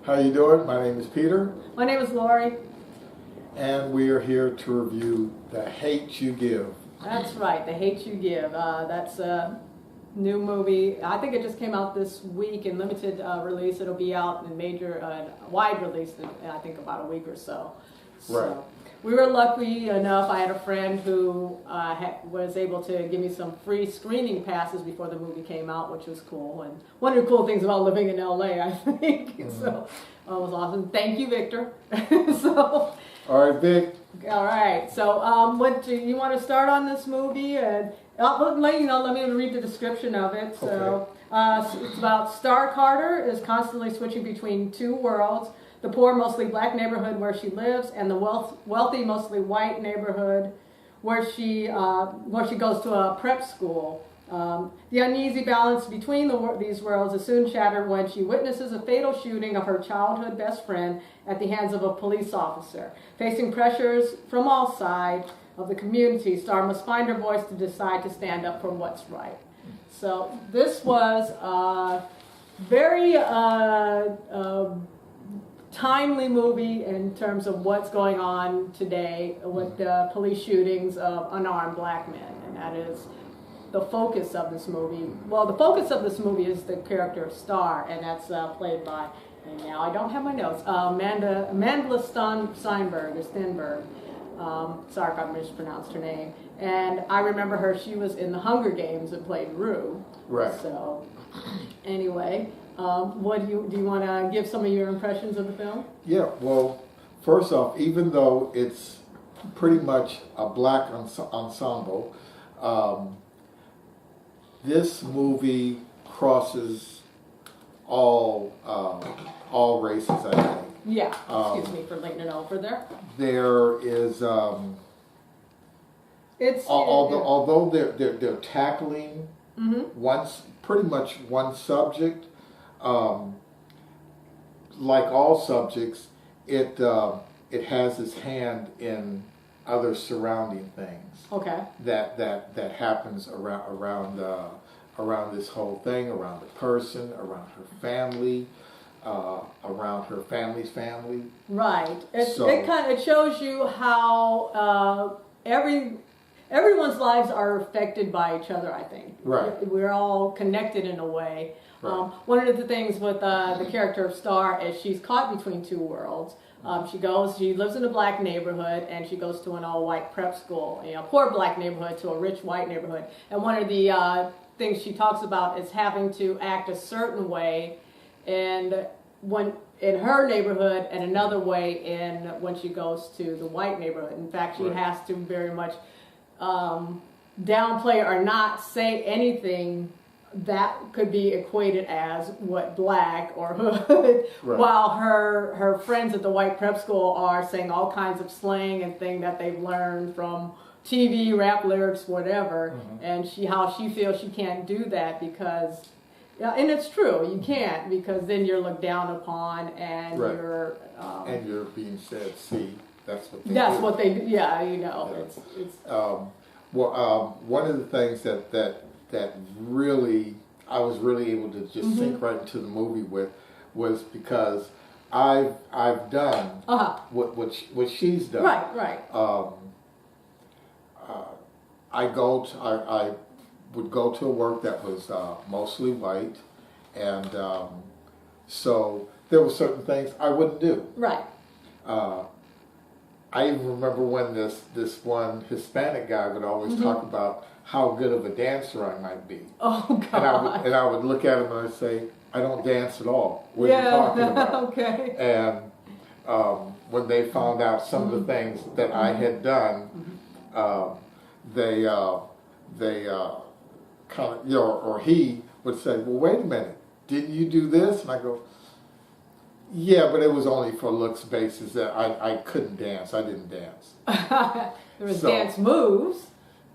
How you doing? My name is Peter. My name is Lori. And we are here to review The Hate You Give. That's right, The Hate You Give. That's a new movie. I think it just came out this week in limited release. It'll be out in major, wide release in I think about a week or so. Right. We were lucky enough. I had a friend who was able to give me some free screening passes before the movie came out, which was cool. And one of the cool things about living in LA, I think. Mm-hmm. So it was awesome. Thank you, Victor. So. All right, Vic. All right. So, what do you want to start on this movie? And let me read the description of it. So, it's about Star Carter is constantly switching between two worlds: the poor, mostly black neighborhood where she lives, and the wealthy, mostly white neighborhood where she goes to a prep school. The uneasy balance between these worlds is soon shattered when she witnesses a fatal shooting of her childhood best friend at the hands of a police officer. Facing pressures from all sides of the community, Star must find her voice to decide to stand up for what's right. So this was a very timely movie in terms of what's going on today with the police shootings of unarmed black men, and that is the focus of this movie. Well, the focus of this movie is the character of Star, and that's played by, and now I don't have my notes, Amandla Stenberg, or Stenberg. Sorry if I mispronounced her name. And I remember her, she was in the Hunger Games and played Rue. Right. So, anyway, what do you want to give some of your impressions of the film? Yeah, well, first off, even though it's pretty much a black ensemble, this movie crosses all races, I think. Yeah, excuse me for leaning over there. There is, although they're tackling pretty much one subject, like all subjects, it has its hand in other surrounding things. Okay. That happens around this whole thing, around the person, around her family, around her family's family. Right. It shows you how everyone's lives are affected by each other, I think. Right. We're all connected in a way. Right. One of the things with the character of Star is she's caught between two worlds. She lives in a black neighborhood, and she goes to an all-white prep school, poor black neighborhood to a rich white neighborhood. And one of the things she talks about is having to act a certain way, and when in her neighborhood, and another way when she goes to the white neighborhood. In fact, she has to very much downplay or not say anything that could be equated as what black or hood, while her friends at the white prep school are saying all kinds of slang and things that they've learned from TV, rap lyrics, whatever, and how she feels she can't do that because, and it's true, you can't, because then you're looked down upon and you're and you're being said, see, that's what they that's do. what they do. Yeah, it's one of the things that really I was really able to just sink right into the movie with was because I've done what she's done. Right. I would go to a work that was mostly white, and so there were certain things I wouldn't do. Right. I even remember when this one Hispanic guy would always talk about how good of a dancer I might be. Oh, God. And I would look at him and I'd say, I don't dance at all. What are you talking about? Okay. And when they found out some of the things that I had done, they kind of, or he would say, well, wait a minute, didn't you do this? And I go, yeah, but it was only for looks basis that I couldn't dance. I didn't dance. There was dance moves.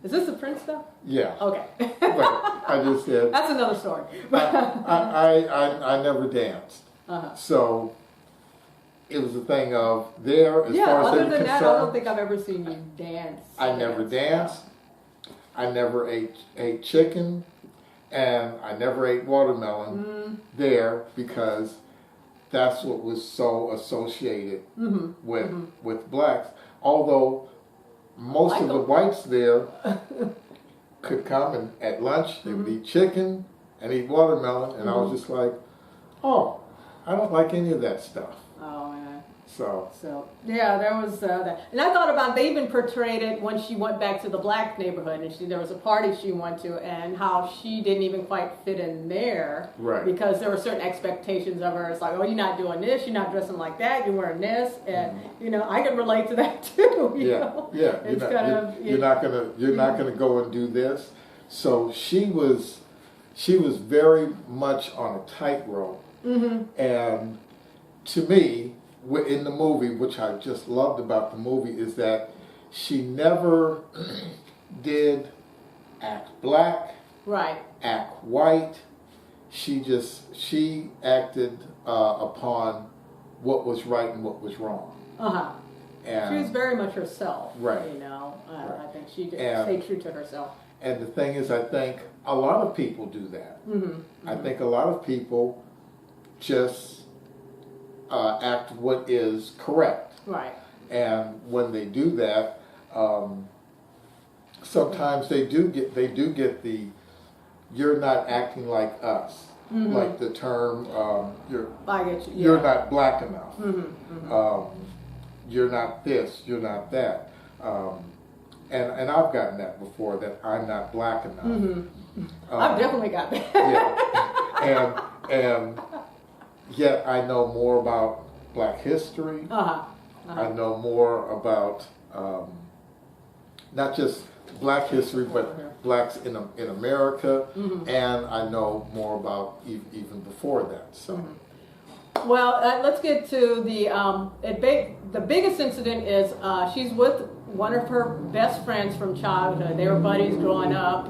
Is this the Prince stuff? Yeah. Okay. But I just said. That's another story. I never danced. So it was a thing of there as far as other they were than that, I concerned. don't think I've ever seen you dance. I never danced. I never ate chicken, and I never ate watermelon there because that's what was so associated with blacks. Although most of the whites there could come and at lunch they would eat chicken and eat watermelon, and I was just like, oh, I don't like any of that stuff. Oh man. So yeah, there was that, and I thought about, they even portrayed it when she went back to the black neighborhood, and there was a party she went to, and how she didn't even quite fit in there, right? Because there were certain expectations of her. It's like, oh, you're not doing this, you're not dressing like that, you're wearing this, and you know, I can relate to that too. You know? You're not gonna go and do this. So she was very much on a tightrope, and to me, in the movie, which I just loved about the movie, is that she never did act black, right, act white. She acted upon what was right and what was wrong. And she was very much herself, right? You know, right. I think she did stay true to herself. And the thing is, I think a lot of people do that. I think a lot of people just act what is correct. Right. And when they do that, sometimes they do get the "you're not acting like us," like the term I get you. "you're not black enough." You're not this. You're not that. And I've gotten that before, that I'm not black enough. I've definitely got that. And yet I know more about black history. I know more about not just black history, but blacks in America, and I know more about even before that. So. Well, let's get to the biggest incident is she's with one of her best friends from childhood. They were buddies growing up,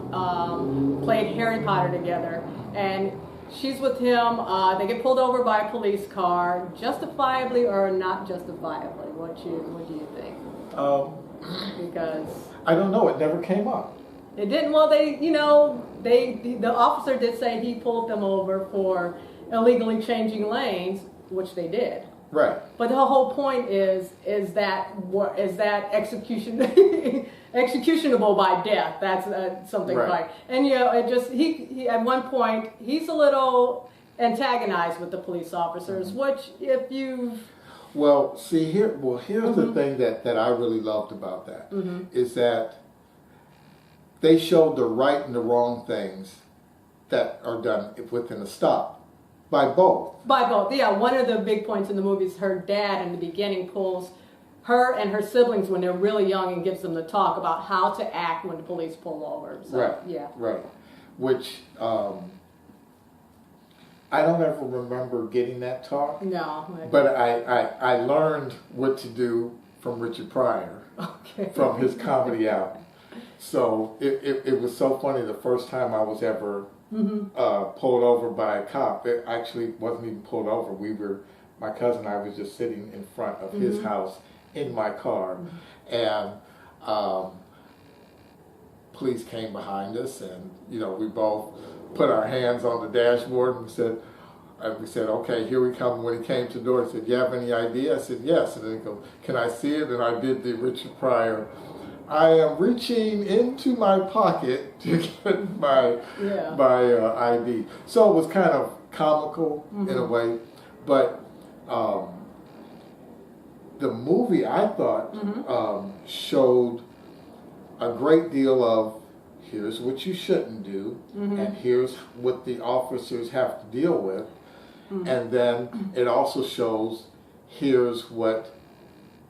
played Harry Potter together, and she's with him. They get pulled over by a police car, justifiably or not justifiably. What do you think? Because I don't know. It never came up. It didn't. Well, the officer did say he pulled them over for illegally changing lanes, which they did. Right. But the whole point is that executionable by death. That's something like. And he at one point he's a little antagonized with the police officers, which if you. Well, see here. Well, here's the thing that I really loved about that is that they showed the right and the wrong things that are done within a stop. By both, yeah. One of the big points in the movie is her dad in the beginning pulls her and her siblings when they're really young and gives them the talk about how to act when the police pull over. So, right. Yeah. Right. Which I don't ever remember getting that talk. No. But I learned what to do from Richard Pryor. Okay. From his comedy album. So it was so funny the first time I was ever pulled over by a cop. It actually wasn't even pulled over. My cousin and I was just sitting in front of his house in my car, and police came behind us, and we both put our hands on the dashboard and we said, okay, here we come. When he came to the door, he said, "You have any ID?" I said, "Yes." And then he goes, "Can I see it?" And I did the Richard Pryor. I am reaching into my pocket to get my ID. So it was kind of comical in a way, but the movie, I thought, showed a great deal of here's what you shouldn't do, and here's what the officers have to deal with, and then it also shows here's what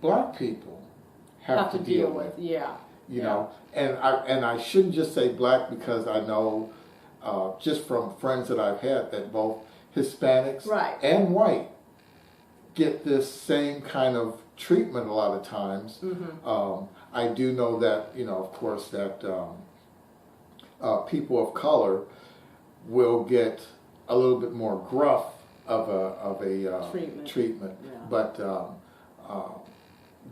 black people have to deal with. Yeah. You know, and I shouldn't just say black, because I know just from friends that I've had that both Hispanics and white get this same kind of treatment a lot of times. I do know that, of course, that people of color will get a little bit more gruff of a treatment. Yeah. But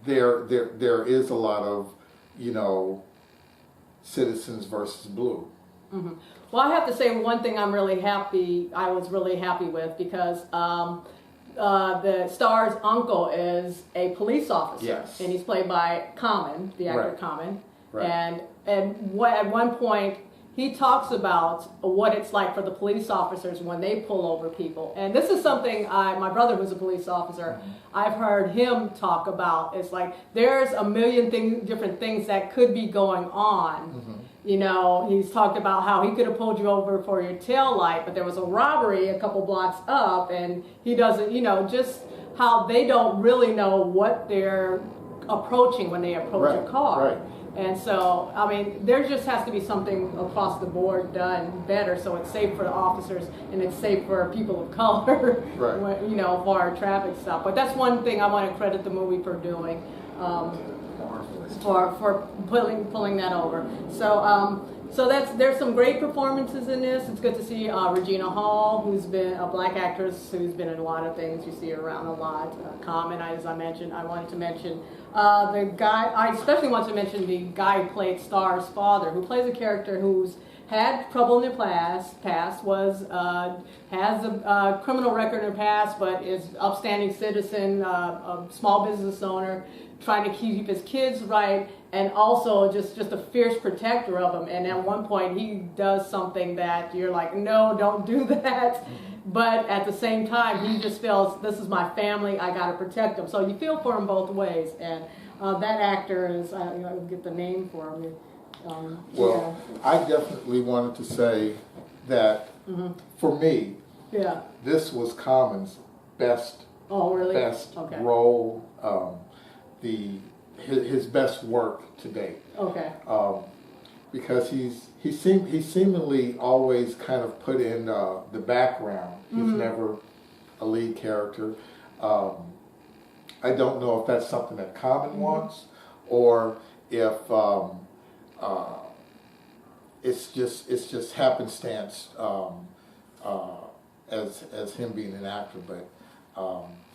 there is a lot of citizens versus blue. Well, I have to say one thing I was really happy with, because the star's uncle is a police officer, Yes. and he's played by Common, the actor Right. Common, Right. and at one point he talks about what it's like for the police officers when they pull over people. And this is something my brother was a police officer. I've heard him talk about. It's like there's a million different things that could be going on. You know, he's talked about how he could have pulled you over for your tail light, but there was a robbery a couple blocks up, and he doesn't, you know, just how they don't really know what they're approaching when they approach a car. Right. And so, I mean, there just has to be something across the board done better so it's safe for the officers and it's safe for people of color, Right. you know, for our traffic stop. But that's one thing I want to credit the movie for doing, for pulling that over. So there's some great performances in this. It's good to see Regina Hall, who's been a black actress who's been in a lot of things. You see her around a lot. Common, as I mentioned. I wanted to mention the guy. I especially want to mention the guy who played Star's father, who plays a character who's had trouble in the past, has a criminal record in the past, but is upstanding citizen, a small business owner, trying to keep his kids right, and also just a fierce protector of them. And at one point he does something that you're like, no, don't do that. But at the same time, he just feels, this is my family, I gotta protect them. So you feel for him both ways. And that actor is, I'll get the name for him. Well, I definitely wanted to say that for me, this was Common's best role, his best work to date. Okay. Because he seemingly always kind of put in the background. He's never a lead character. I don't know if that's something that Common wants, or if it's just happenstance as him being an actor. But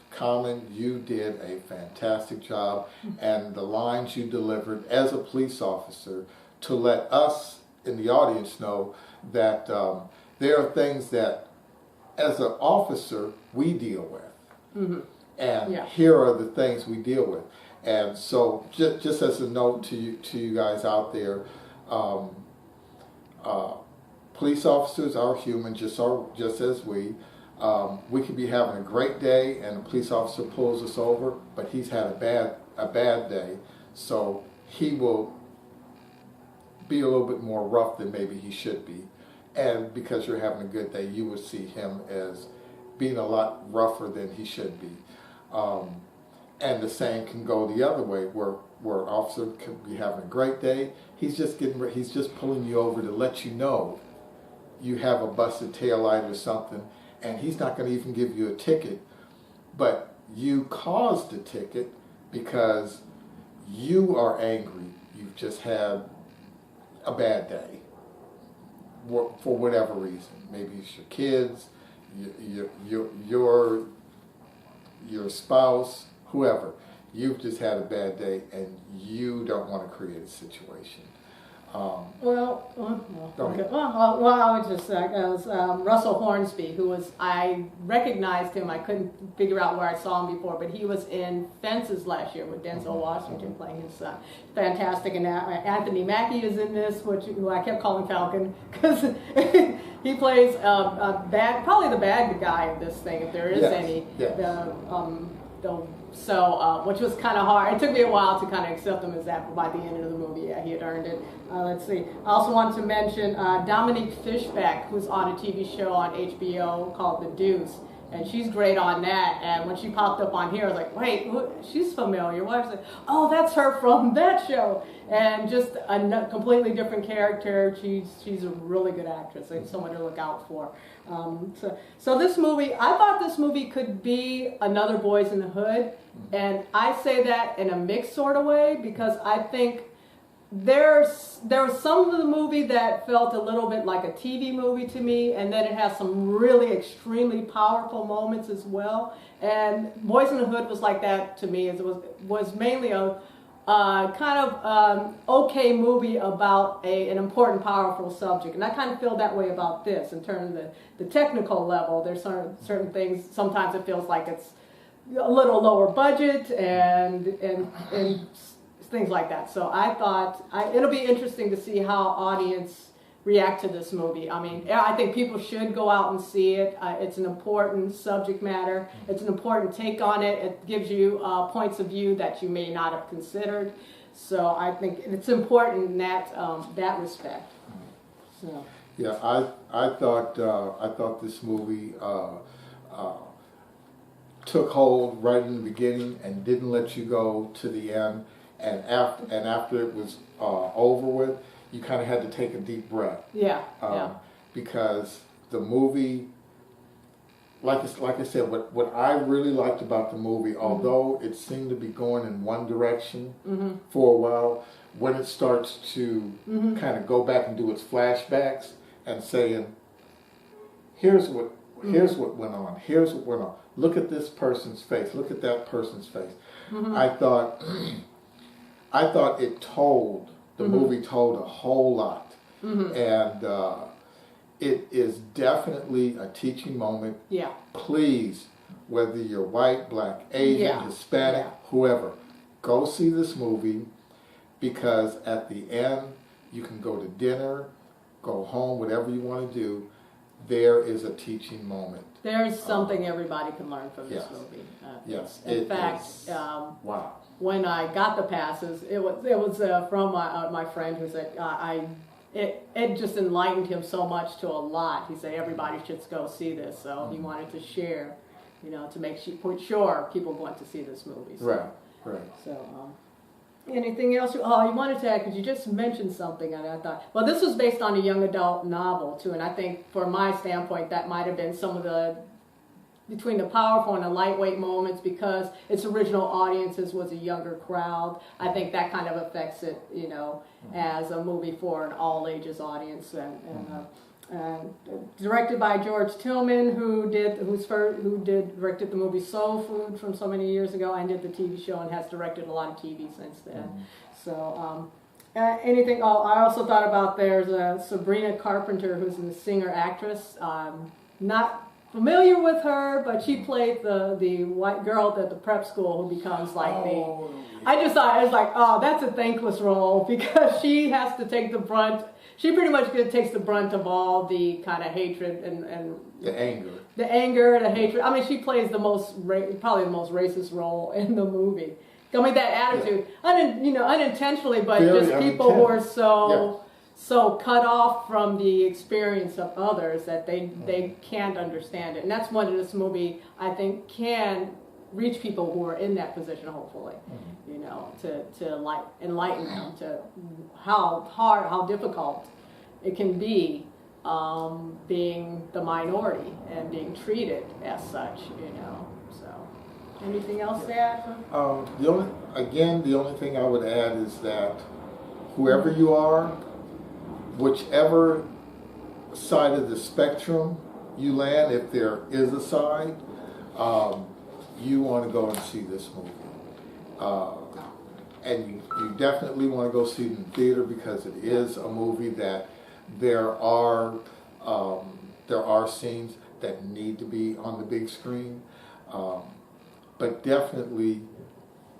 Common, you did a fantastic job, and the lines you delivered as a police officer to let us in the audience know that there are things that as an officer we deal with, and here are the things we deal with. And so just as a note to you guys out there, police officers are human, just as we. We could be having a great day and a police officer pulls us over, but he's had a bad day, so he will be a little bit more rough than maybe he should be. And because you're having a good day, you would see him as being a lot rougher than he should be. And the same can go the other way, where an officer could be having a great day. He's just pulling you over to let you know you have a busted taillight or something, and he's not going to even give you a ticket, but you caused the ticket because you are angry. You've just had a bad day for whatever reason. Maybe it's your kids, your spouse, whoever. You've just had a bad day, and you don't want to create a situation. I would just say, it was Russell Hornsby, who was, I recognized him, I couldn't figure out where I saw him before, but he was in Fences last year with Denzel Washington playing his son. Fantastic. And Anthony Mackie is in this, who I kept calling Falcon, because he plays probably the bad guy in this thing, if there is any. Yes. Which was kind of hard. It took me a while to kind of accept him as that, but by the end of the movie, he had earned it. Let's see. I also wanted to mention Dominique Fishback, who's on a TV show on HBO called The Deuce, and she's great on that. And when she popped up on here, I was like, wait, she's familiar. Why? I was like, oh, that's her from that show. And just a completely different character. She's a really good actress, and someone to look out for. So this movie, I thought this movie could be another Boys in the Hood, and I say that in a mixed sort of way, because I think there was some of the movie that felt a little bit like a TV movie to me, and then it has some really extremely powerful moments as well. And Boys in the Hood was like that to me. It was mainly a okay movie about an important, powerful subject. And I kind of feel that way about this in terms of the technical level. There's certain things, sometimes it feels like it's a little lower budget and things like that. So I thought it'll be interesting to see how audience react to this movie. I mean, I think people should go out and see it. It's an important subject matter. It's an important take on it. It gives you points of view that you may not have considered. So I think it's important in that respect. So. Yeah, I thought this movie took hold right in the beginning and didn't let you go to the end. And after it was over with, you kind of had to take a deep breath. Yeah. Because the movie, like I said, what I really liked about the movie, although it seemed to be going in one direction for a while, when it starts to kind of go back and do its flashbacks and saying, here's what went on, here's what went on. Look at this person's face. Look at that person's face. I thought it told. The movie told a whole lot, and it is definitely a teaching moment. Yeah. Please, whether you're white, black, Asian, Hispanic, whoever, go see this movie, because at the end you can go to dinner, go home, whatever you want to do. There is a teaching moment. There's something everybody can learn from this movie. Yes. In fact, wow. When I got the passes, it was from my friend who said it just enlightened him so much to a lot. He said everybody should go see this, so he wanted to share, to make sure people want to see this movie. So, Right. So, anything else? You wanted to add, because you just mentioned something, and I thought, well, this was based on a young adult novel too, and I think from my standpoint that might have been some of the between the powerful and the lightweight moments, because its original audiences was a younger crowd. I think that kind of affects it, as a movie for an all ages audience, and directed by George Tillman, who directed the movie Soul Food from so many years ago, and did the TV show, and has directed a lot of TV since then. So anything? I also thought about there's Sabrina Carpenter, who's a singer actress. Not familiar with her, but she played the white girl at the prep school who becomes like I just thought, I was like, oh, that's a thankless role, because she has to take the brunt. She pretty much takes the brunt of all the kind of hatred and the anger. The anger, the hatred. I mean, she plays probably the most racist role in the movie. I mean, that attitude, unintentionally, but Very just people who are so cut off from the experience of others that they can't understand it. And that's one of this movie, I think, can reach people who are in that position, hopefully, to enlighten them to how difficult it can be being the minority and being treated as such, So, anything else to add? The only thing I would add is that whoever you are, whichever side of the spectrum you land, if there is a side, you want to go and see this movie. And you definitely want to go see it in theater, because it is a movie that there are scenes that need to be on the big screen. But definitely,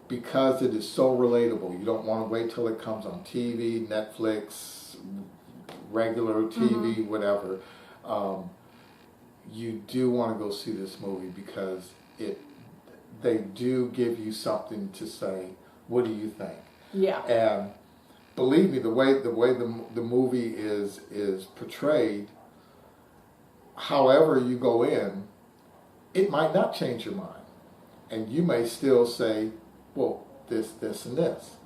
because it is so relatable, you don't want to wait till it comes on TV, Netflix, regular TV, whatever. You do want to go see this movie, because they do give you something to say. What do you think? Yeah. And believe me, the way the movie is portrayed, however you go in, it might not change your mind, and you may still say, well, this, and this.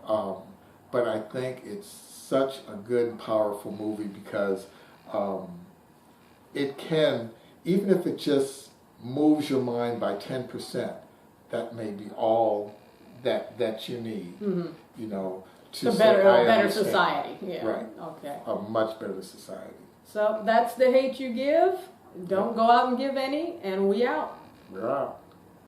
But I think it's such a good and powerful movie, because it can, even if it just moves your mind by 10%, that may be all that you need, to a say, better society. Yeah. Right. Okay. A much better society. So that's The Hate You Give. Don't go out and give any, and we out. We're out.